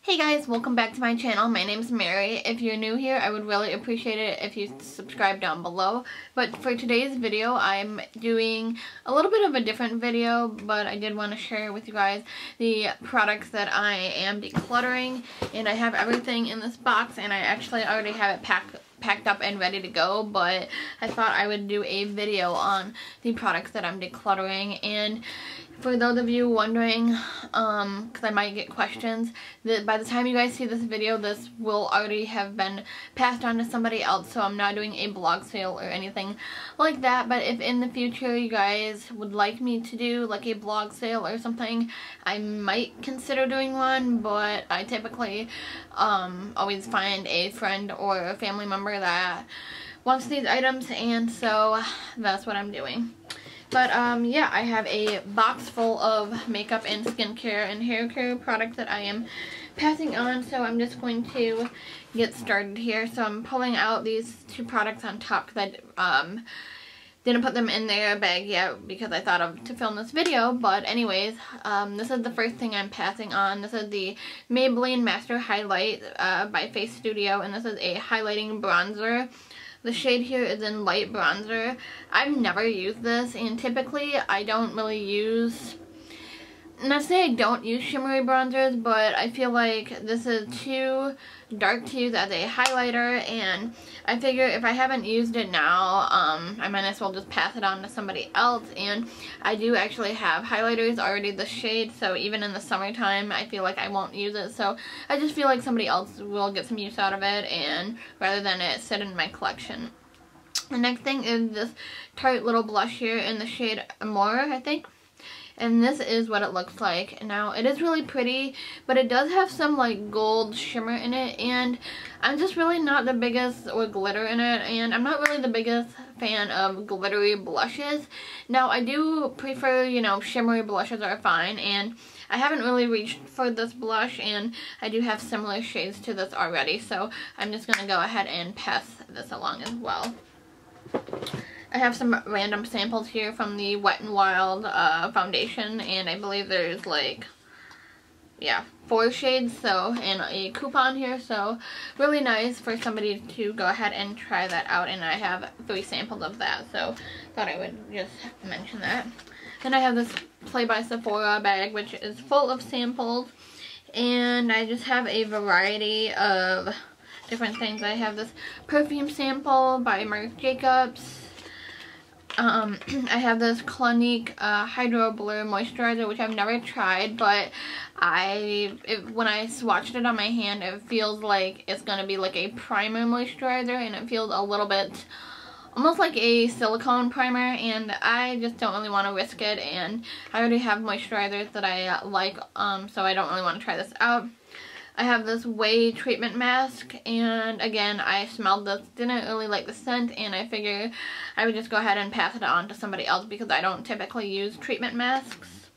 Hey guys, welcome back to my channel. My name is Mary. If you're new here, I would really appreciate it if you subscribe down below. But for today's video, I'm doing a little bit of a different video, but I did want to share with you guys the products that I am decluttering. And I have everything in this box, and I actually already have it packed up and ready to go, but I thought I would do a video on the products that I'm decluttering. And for those of you wondering, because I might get questions, that by the time you guys see this video, this will already have been passed on to somebody else, so I'm not doing a blog sale or anything like that. But if in the future you guys would like me to do like a blog sale or something, I might consider doing one, but I typically always find a friend or a family member that wants these items, and so that's what I'm doing. But yeah, I have a box full of makeup and skincare and hair care products that I am passing on, so I'm just going to get started here. So I'm pulling out these two products on top because I didn't put them in their bag yet because I thought of to film this video. But anyways, this is the first thing I'm passing on. This is the Maybelline Master Highlight by Face Studio, and this is a highlighting bronzer. The shade here is in light bronzer. I've never used this, and typically I don't really use, not to say I don't use shimmery bronzers, but I feel like this is too dark to use as a highlighter, and I figure if I haven't used it now, I might as well just pass it on to somebody else. And I do actually have highlighters already this shade, so even in the summertime I feel like I won't use it, so I just feel like somebody else will get some use out of it, and rather than it sit in my collection. The next thing is this Tarte little blush here in the shade Amore, I think. And this is what it looks like. Now, it is really pretty, but it does have some like gold shimmer in it, and I'm just really not the biggest, or glitter in it, and I'm not really the biggest fan of glittery blushes. Now, I do prefer, you know, shimmery blushes are fine, and I haven't really reached for this blush, and I do have similar shades to this already, so I'm just going to go ahead and pass this along as well. I have some random samples here from the Wet n Wild foundation, and I believe there's like, yeah, 4 shades, so, and a coupon here, so really nice for somebody to go ahead and try that out, and I have 3 samples of that, so thought I would just mention that. Then I have this Play by Sephora bag, which is full of samples, and I just have a variety of different things. I have this perfume sample by Marc Jacobs. I have this Clinique Hydro Blur Moisturizer, which I've never tried, but when I swatched it on my hand, it feels like it's going to be like a primer moisturizer, and it feels a little bit almost like a silicone primer, and I just don't really want to risk it, and I already have moisturizers that I like, so I don't really want to try this out. I have this Way treatment mask, and again, I smelled this, didn't really like the scent, and I figured I would just go ahead and pass it on to somebody else because I don't typically use treatment masks.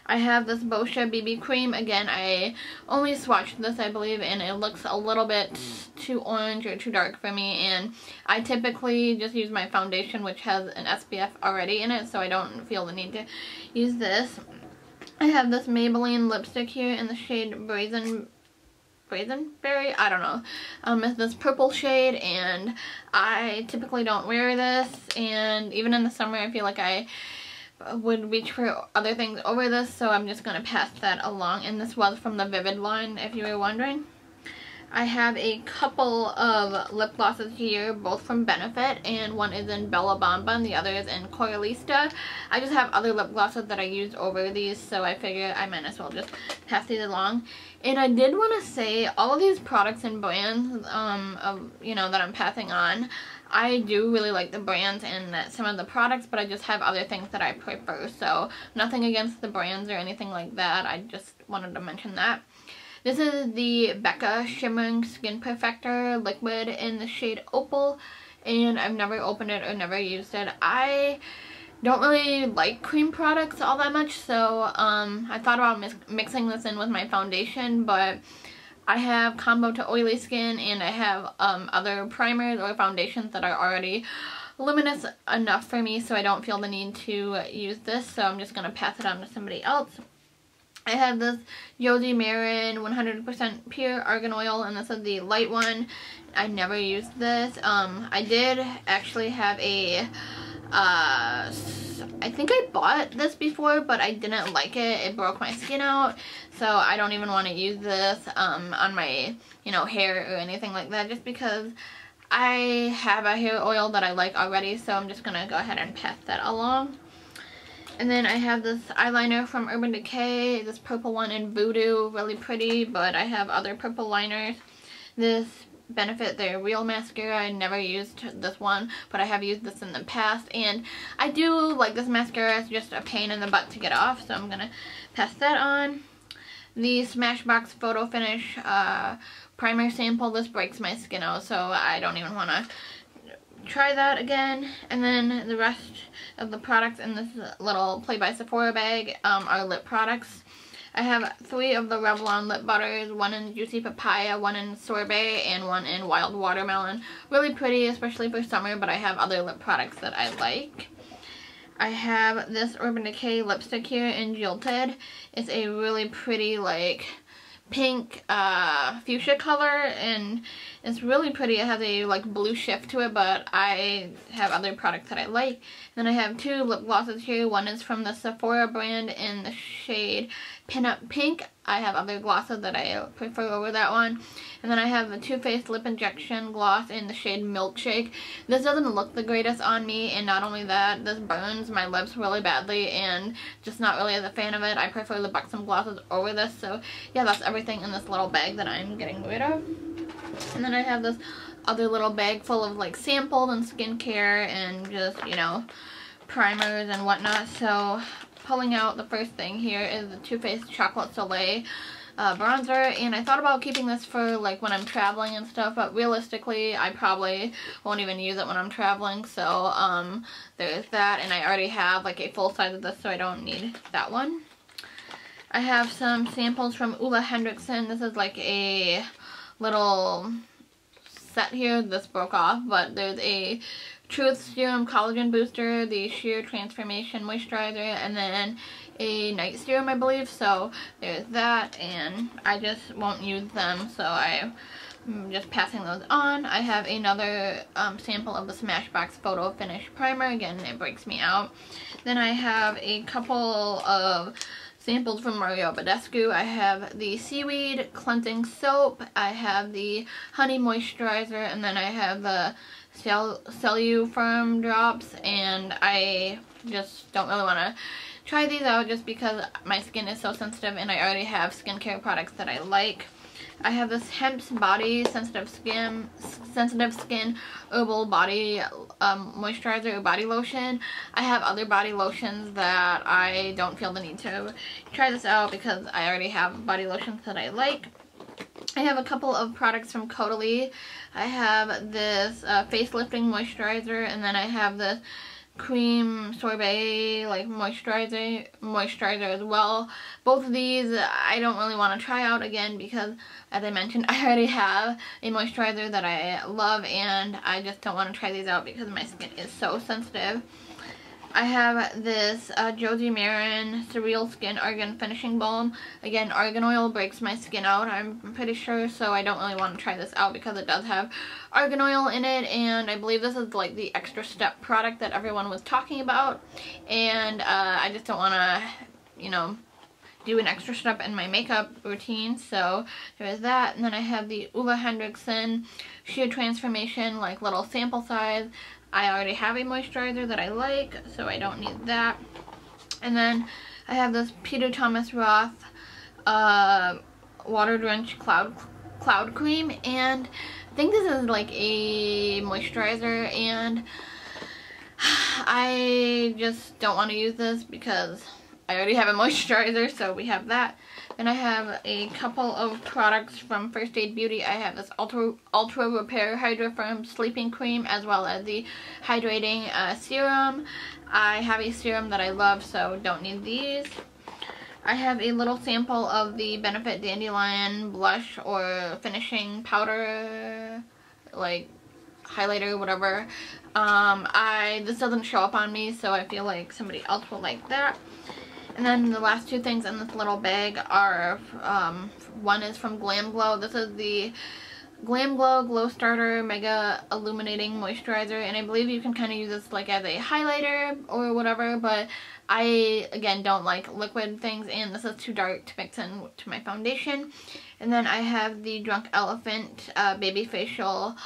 I have this Boscia BB cream. Again, I only swatched this, I believe, and it looks a little bit too orange or too dark for me, and I typically just use my foundation, which has an SPF already in it, so I don't feel the need to use this. I have this Maybelline lipstick here in the shade Brazenberry, I don't know. It's this purple shade, and I typically don't wear this, and even in the summer I feel like I would reach for other things over this, so I'm just going to pass that along. And this was from the V.I.B line, if you were wondering. I have a couple of lip glosses here, both from Benefit, and one is in Bella Bamba and the other is in Coralista. I just have other lip glosses that I use over these, so I figure I might as well just pass these along. And I did want to say, all of these products and brands, you know, that I'm passing on, I do really like the brands and some of the products, but I just have other things that I prefer, so nothing against the brands or anything like that. I just wanted to mention that. This is the Becca Shimmering Skin Perfector liquid in the shade Opal, and I've never opened it or never used it. I don't really like cream products all that much, so I thought about mixing this in with my foundation, but I have combo to oily skin, and I have other primers or foundations that are already luminous enough for me, so I don't feel the need to use this, so I'm just going to pass it on to somebody else. I have this Josie Marin 100% pure argan oil, and this is the light one. I never used this. I did actually have a, I think I bought this before, but I didn't like it. It broke my skin out, so I don't even want to use this on my, you know, hair or anything like that, just because I have a hair oil that I like already, so I'm just going to go ahead and pass that along. And then I have this eyeliner from Urban Decay, this purple one in Voodoo, really pretty, but I have other purple liners. This Benefit Their Real Mascara, I never used this one, but I have used this in the past, and I do like this mascara. It's just a pain in the butt to get off, so I'm going to pass that on. The Smashbox Photo Finish primer sample, this breaks my skin out, so I don't even want to try that again. And then the rest of the products in this little Play by Sephora bag are lip products. I have 3 of the Revlon lip butters, one in Juicy Papaya, one in Sorbet, and one in Wild Watermelon. Really pretty, especially for summer, but I have other lip products that I like. I have this Urban Decay lipstick here in Jilted. It's a really pretty, like, pink fuchsia color, and it's really pretty. It has a like blue shift to it, but I have other products that I like. And then I have 2 lip glosses here. One is from the Sephora brand in the shade Pinup Pink. I have other glosses that I prefer over that one. And then I have the Too Faced Lip Injection gloss in the shade Milkshake. This doesn't look the greatest on me, and not only that, this burns my lips really badly, and just not really as a fan of it. I prefer the Buxom glosses over this. So yeah, that's everything in this little bag that I'm getting rid of. And then I have this other little bag full of like samples and skincare and just, you know, primers and whatnot. So pulling out the first thing here is the Too Faced Chocolate Soleil bronzer, and I thought about keeping this for like when I'm traveling and stuff, but realistically I probably won't even use it when I'm traveling. So there's that, and I already have like a full size of this, so I don't need that one. I have some samples from Ole Henriksen. This is like a little set here. This broke off, but there's a Truth Serum Collagen Booster, the Sheer Transformation Moisturizer, and then a Night Serum, I believe. So there's that, and I just won't use them, so I'm just passing those on. I have another sample of the Smashbox Photo Finish Primer. Again, it breaks me out. Then I have a couple of samples from Mario Badescu. I have the Seaweed Cleansing Soap, I have the Honey Moisturizer, and then I have the Celluform drops, and I just don't really want to try these out just because my skin is so sensitive, and I already have skincare products that I like. I have this Hemp's Body Sensitive Skin Herbal Body Moisturizer or Body Lotion. I have other body lotions that I don't feel the need to try this out because I already have body lotions that I like. I have a couple of products from Caudalie. I have this facelifting moisturizer, and then I have this cream sorbet like moisturizer as well. Both of these I don't really want to try out again because, as I mentioned, I already have a moisturizer that I love, and I just don't want to try these out because my skin is so sensitive. I have this Josie Marin Surreal Skin Argan Finishing Balm. Again, argan oil breaks my skin out, I'm pretty sure, so I don't really want to try this out because it does have argan oil in it, and I believe this is like the extra step product that everyone was talking about, and I just don't want to, you know, do an extra step in my makeup routine. So there's that. And then I have the Ole Henriksen Sheer Transformation, like little sample size. I already have a moisturizer that I like, so I don't need that. And then I have this Peter Thomas Roth Water Drenched Cloud Cream, and I think this is like a moisturizer, and I just don't want to use this because I already have a moisturizer, so we have that. And I have a couple of products from First Aid Beauty. I have this Ultra Repair Hydra Firm Sleeping Cream, as well as the Hydrating Serum. I have a serum that I love, so don't need these. I have a little sample of the Benefit Dandelion Blush or Finishing Powder, like highlighter, whatever. This doesn't show up on me, so I feel like somebody else will like that. And then the last two things in this little bag are, one is from Glam Glow. This is the Glam Glow Glow Starter Mega Illuminating Moisturizer, and I believe you can kind of use this like as a highlighter or whatever, but I, again, don't like liquid things, and this is too dark to mix in to my foundation. And then I have the Drunk Elephant Baby Facial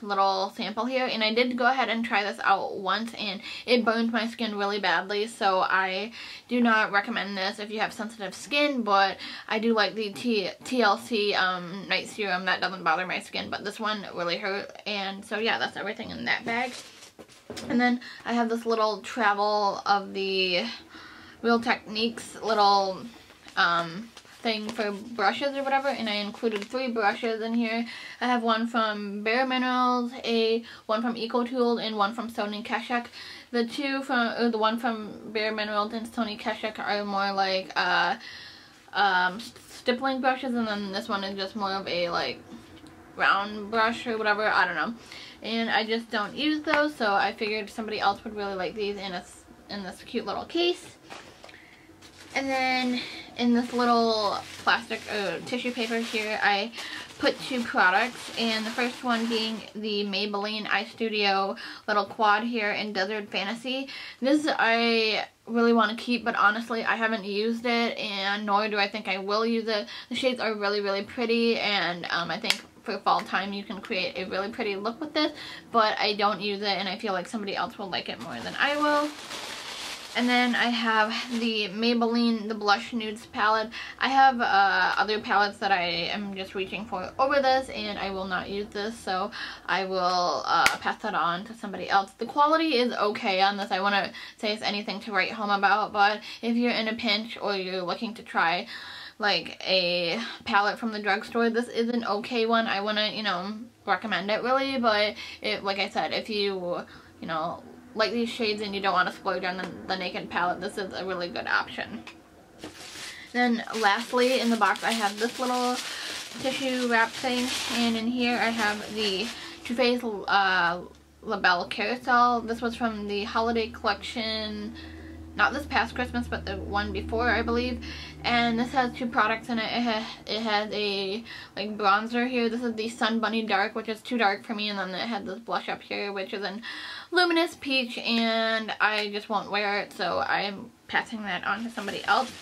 little sample here, and I did go ahead and try this out once, and it burned my skin really badly, so I do not recommend this if you have sensitive skin. But I do like the TLC night serum. That doesn't bother my skin, but this one really hurt. And so yeah, that's everything in that bag. And then I have this little travel of the Real Techniques little thing for brushes or whatever, and I included 3 brushes in here. I have one from Bare Minerals, one from EcoTools, and one from Sony Keshak. The one from Bare Minerals and Sony Keshak are more like stippling brushes, and then this one is just more of a like round brush or whatever, I don't know. And I just don't use those, so I figured somebody else would really like these in this cute little case. And then in this little plastic tissue paper here, I put 2 products, and the first one being the Maybelline Eye Studio little quad here in Desert Fantasy. This I really want to keep, but honestly I haven't used it, and nor do I think I will use it. The shades are really, really pretty, and I think for fall time you can create a really pretty look with this, but I don't use it, and I feel like somebody else will like it more than I will. And then I have the Maybelline, the Blush Nudes palette. I have other palettes that I am just reaching for over this, and I will not use this, so I will pass that on to somebody else. The quality is okay on this. I want to say it's anything to write home about, but if you're in a pinch or you're looking to try like a palette from the drugstore, this is an okay one. I want to, you know, recommend it really, but like I said, if you know, like these shades and you don't want to splurge on the Naked palette, this is a really good option. Then lastly, in the box I have this little tissue wrap thing, and in here I have the Too Faced La Belle Carousel. This was from the holiday collection, not this past Christmas, but the one before, I believe. And this has 2 products in it. It has a like bronzer here. This is the Sun Bunny Dark, which is too dark for me, and then it has this blush up here, which is in Luminous Peach, and I just won't wear it, so I'm passing that on to somebody else.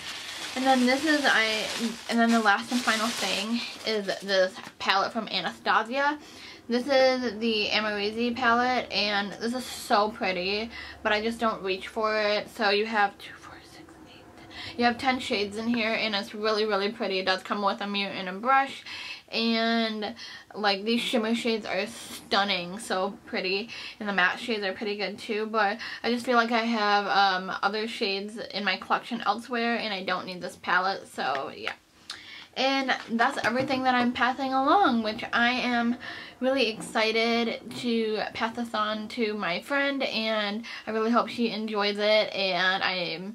And then and then the last and final thing is this palette from Anastasia. This is the Amazing palette, and this is so pretty, but I just don't reach for it. So you have 2, 4, 6, 8. You have 10 shades in here, and it's really, really pretty. It does come with a mirror and a brush, and like these shimmer shades are stunning, so pretty, and the matte shades are pretty good too. But I just feel like I have other shades in my collection elsewhere, and I don't need this palette, so yeah. And that's everything that I'm passing along, which I am really excited to pass this on to my friend, and I really hope she enjoys it. And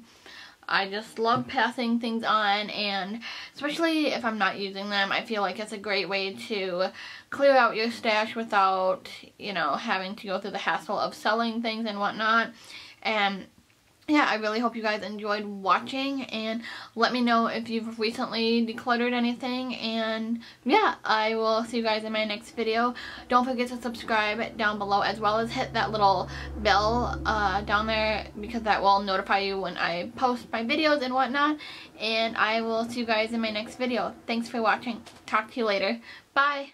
I just love passing things on, and especially if I'm not using them, I feel like it's a great way to clear out your stash without, you know, having to go through the hassle of selling things and whatnot. And yeah, I really hope you guys enjoyed watching, and let me know if you've recently decluttered anything. And yeah, I will see you guys in my next video. Don't forget to subscribe down below, as well as hit that little bell down there, because that will notify you when I post my videos and whatnot. And I will see you guys in my next video. Thanks for watching. Talk to you later. Bye!